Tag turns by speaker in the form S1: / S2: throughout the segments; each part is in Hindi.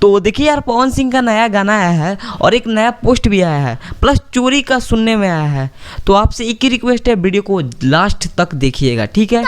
S1: तो देखिए यार, पवन सिंह का नया गाना आया है और एक नया पोस्ट भी आया है, प्लस चोरी का सुनने में आया है। तो आपसे एक ही रिक्वेस्ट है, वीडियो को लास्ट तक देखिएगा, ठीक है।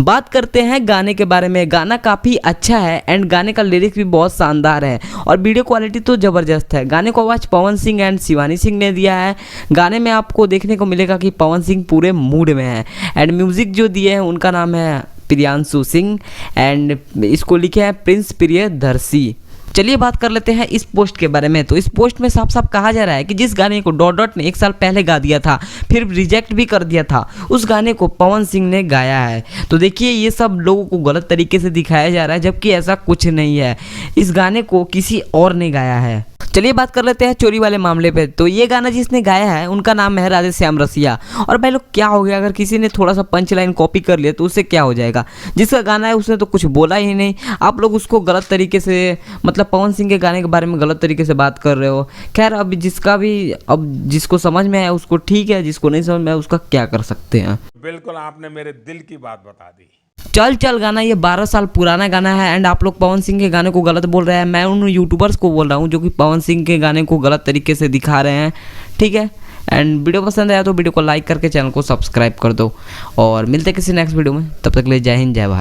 S1: बात करते हैं गाने के बारे में। गाना काफ़ी अच्छा है एंड गाने का लिरिक्स भी बहुत शानदार है और वीडियो क्वालिटी तो ज़बरदस्त है। गाने को आवाज़ पवन सिंह एंड शिवानी सिंह ने दिया है। गाने में आपको देखने को मिलेगा कि पवन सिंह पूरे मूड में है एंड म्यूज़िक जो दिए हैं उनका नाम है प्रियांशु सिंह एंड इसको लिखे हैं प्रिंस प्रियदर्शी। चलिए बात कर लेते हैं इस पोस्ट के बारे में। तो इस पोस्ट में साफ साफ कहा जा रहा है कि जिस गाने को डॉट डॉट ने 1 साल पहले गा दिया था, फिर रिजेक्ट भी कर दिया था, उस गाने को पवन सिंह ने गाया है। तो देखिए, ये सब लोगों को गलत तरीके से दिखाया जा रहा है, जबकि ऐसा कुछ नहीं है। इस गाने को किसी और ने गाया है। चलिए बात कर लेते हैं चोरी वाले मामले पे। तो ये गाना जिसने गाया है उनका नाम है राधेश्याम रसिया। और भाई लोग, क्या हो गया अगर किसी ने थोड़ा सा पंच लाइन कॉपी कर लिया तो उससे क्या हो जाएगा? जिसका गाना है उसने तो कुछ बोला ही नहीं, आप लोग उसको गलत तरीके से, मतलब पवन सिंह के गाने के बारे में गलत तरीके से बात कर रहे हो। खैर, अब जिसको समझ में आया उसको ठीक है, जिसको नहीं समझ में आया उसका क्या कर सकते हैं।
S2: बिल्कुल, आपने मेरे दिल की बात बता दी।
S1: चल चल गाना ये 12 साल पुराना गाना है एंड आप लोग पवन सिंह के गाने को गलत बोल रहे हैं। मैं उन यूट्यूबर्स को बोल रहा हूँ जो कि पवन सिंह के गाने को गलत तरीके से दिखा रहे हैं, ठीक है। एंड वीडियो पसंद आया तो वीडियो को लाइक करके चैनल को सब्सक्राइब कर दो और मिलते हैं किसी नेक्स्ट वीडियो में। तब तक के लिए जय हिंद, जय भारत।